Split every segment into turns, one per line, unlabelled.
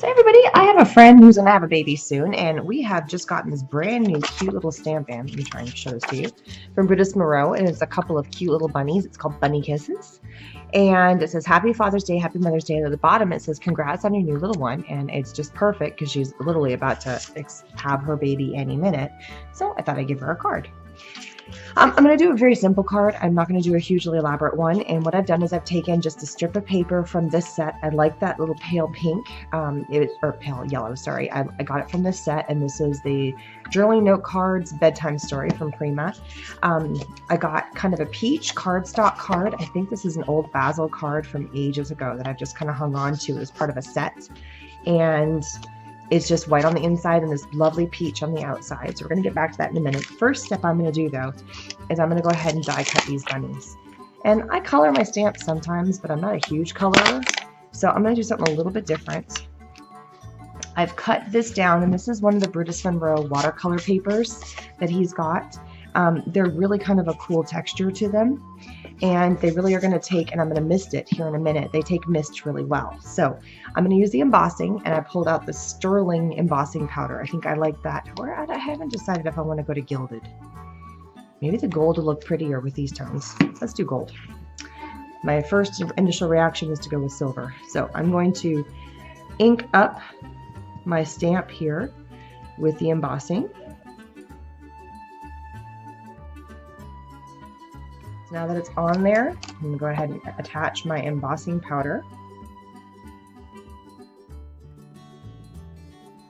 So everybody, I have a friend who's going to have a baby soon, and we have just gotten this brand new cute little stamp in. Let me try and show this to you. From Brutus Monroe, and it's a couple of cute little bunnies. It's called Bunny Kisses. And it says, Happy Father's Day, Happy Mother's Day. And at the bottom, it says, congrats on your new little one. And it's just perfect because she's literally about to have her baby any minute. So I thought I'd give her a card. I'm going to do a very simple card. I'm not going to do a hugely elaborate one. And what I've done is I've taken just a strip of paper from this set. I like that little pale pink, or pale yellow, sorry. I got it from this set, and this is the Journaling Note Cards Bedtime Story from Prima. I got kind of a peach cardstock card. I think this is an old Basil card from ages ago that I've just kind of hung on to as part of a set. And it's just white on the inside and this lovely peach on the outside. So we're going to get back to that in a minute. First step I'm going to do, though, is I'm going to go ahead and die cut these bunnies. And I color my stamps sometimes, but I'm not a huge colorer. So I'm going to do something a little bit different. I've cut this down, and this is one of the Brutus Monroe watercolor papers that he's got. They're really kind of a cool texture to them. And they really are going to take, and I'm going to mist it here in a minute. They take mist really well. So I'm going to use the embossing, and I pulled out the sterling embossing powder. I think I like that. Or I haven't decided if I want to go to gilded. Maybe the gold will look prettier with these tones. Let's do gold. My first initial reaction is to go with silver. So I'm going to ink up my stamp here with the embossing. Now that it's on there, I'm going to go ahead and attach my embossing powder.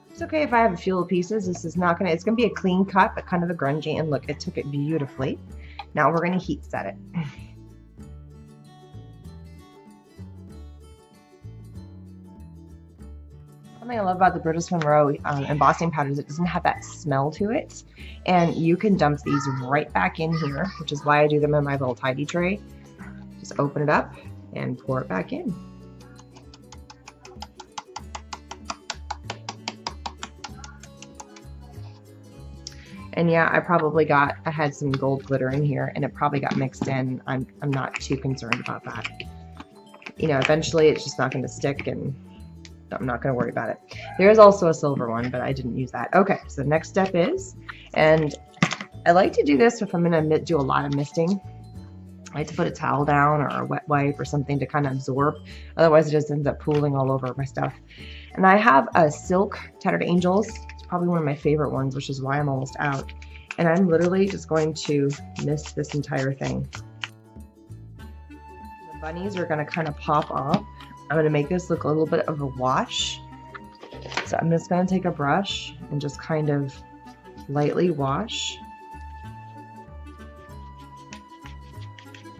It's okay if I have a few little pieces. This is not going to, it's going to be a clean cut, but kind of a grungy, and look, it took it beautifully. Now we're going to heat set it. Something I love about the Brutus Monroe embossing powder is it doesn't have that smell to it, and you can dump these right back in here, which is why I do them in my little tidy tray. Just open it up and pour it back in. And yeah, I had some gold glitter in here, and it probably got mixed in. I'm not too concerned about that. You know, eventually it's just not going to stick, and I'm not going to worry about it. There is also a silver one, but I didn't use that. Okay, so the next step is, and I like to do this if I'm going to do a lot of misting. I like to put a towel down or a wet wipe or something to kind of absorb. Otherwise, it just ends up pooling all over my stuff. And I have a silk Tattered Angels. It's probably one of my favorite ones, which is why I'm almost out. And I'm literally just going to mist this entire thing. The bunnies are going to kind of pop off. I'm going to make this look a little bit of a wash. So I'm just going to take a brush and just kind of lightly wash.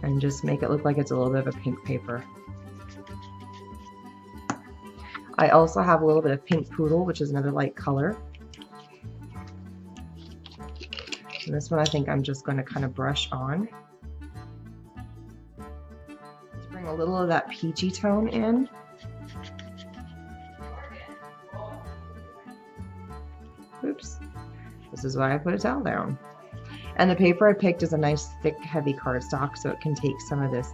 And just make it look like it's a little bit of a pink paper. I also have a little bit of Pink Poodle, which is another light color. And this one I think I'm just going to kind of brush on. A little of that peachy tone in. Oops. This is why I put a towel down. And the paper I picked is a nice thick heavy cardstock, so it can take some of this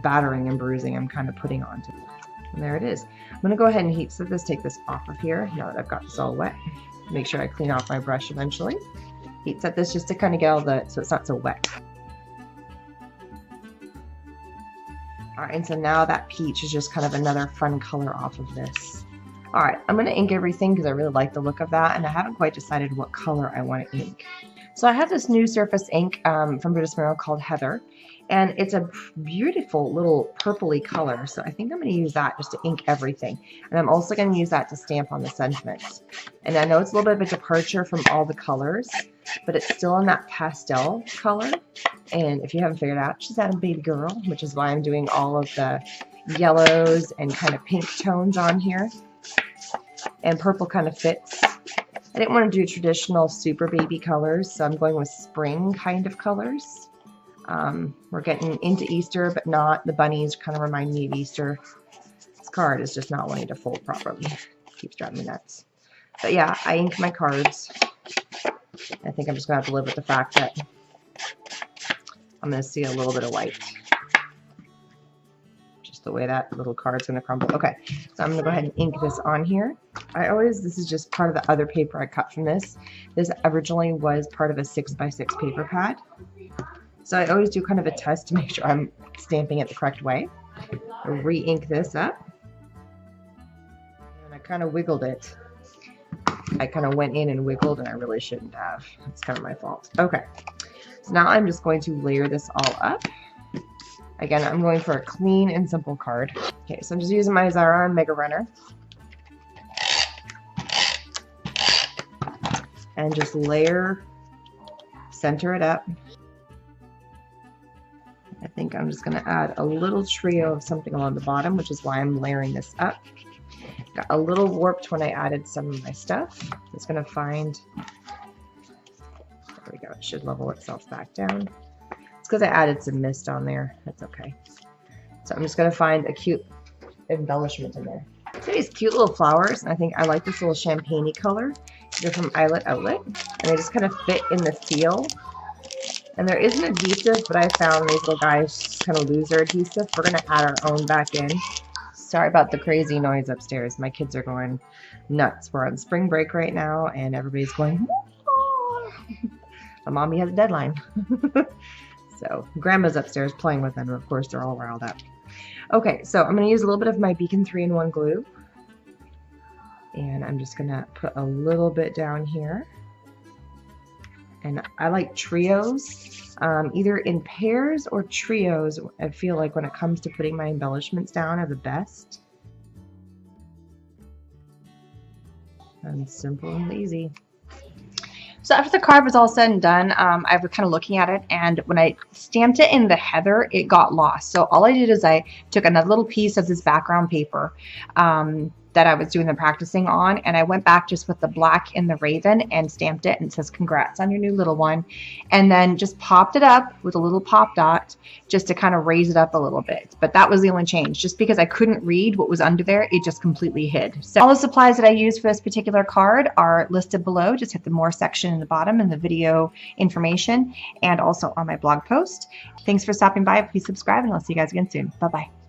battering and bruising I'm kind of putting onto it. And there it is. I'm going to go ahead and heat set this, take this off of here now that I've got this all wet. Make sure I clean off my brush eventually. Heat set this just to kind of get all so it's not so wet. All right, and so now that peach is just kind of another fun color off of this. All right, I'm going to ink everything because I really like the look of that, and I haven't quite decided what color I want to ink. So I have this new surface ink from Brutus Monroe called Heather, and it's a beautiful little purpley color, so I think I'm going to use that just to ink everything. And I'm also going to use that to stamp on the sentiments. And I know it's a little bit of a departure from all the colors, but it's still in that pastel color. And if you haven't figured out, she's a baby girl, which is why I'm doing all of the yellows and kind of pink tones on here. And purple kind of fits. I didn't want to do traditional super baby colors, so I'm going with spring kind of colors. We're getting into Easter, but not. The bunnies kind of remind me of Easter. This card is just not wanting to fold properly. Keeps driving me nuts. But yeah, I ink my cards. I think I'm just going to have to live with the fact that I'm going to see a little bit of white. Just the way that little card's going to crumble. Okay, so I'm going to go ahead and ink this on here. This is just part of the other paper I cut from this. This originally was part of a 6x6 paper pad. So I always do kind of a test to make sure I'm stamping it the correct way. I'll re-ink this up. And I kind of wiggled it. I kind of went in and wiggled, and I really shouldn't have. That's kind of my fault. Okay, so now I'm just going to layer this all up. Again, I'm going for a clean and simple card. Okay, so I'm just using my Xyron Mega Runner. And just layer, center it up. I think I'm just going to add a little trio of something along the bottom, which is why I'm layering this up. Got a little warped when I added some of my stuff. It's going to find, there we go, it should level itself back down. It's because I added some mist on there. That's okay. So I'm just going to find a cute embellishment in there. So these cute little flowers, and I think I like this little champagne-y color. They're from Eyelet Outlet, and they just kind of fit in the seal. And there is an adhesive, but I found these little guys just kind of lose their adhesive. We're going to add our own back in. Sorry about the crazy noise upstairs. My kids are going nuts. We're on spring break right now, and everybody's going, oh. My mommy has a deadline. So grandma's upstairs playing with them. Of course, they're all riled up. Okay, so I'm going to use a little bit of my Beacon 3-in-1 glue. And I'm just going to put a little bit down here. And I like trios, either in pairs or trios. I feel like when it comes to putting my embellishments down are the best. And simple and easy. So after the card was all said and done, I was kind of looking at it, and when I stamped it in the heather, it got lost. So all I did is I took another little piece of this background paper that I was doing the practicing on, and I went back just with the black in the raven and stamped it, and it says congrats on your new little one, and then just popped it up with a little pop dot just to kind of raise it up a little bit. But that was the only change. Just because I couldn't read what was under there, it just completely hid. So all the supplies that I used for this particular card are listed below. Just hit the more section in the bottom in the video information, and also on my blog post. Thanks for stopping by. Please subscribe, and I'll see you guys again soon. Bye bye.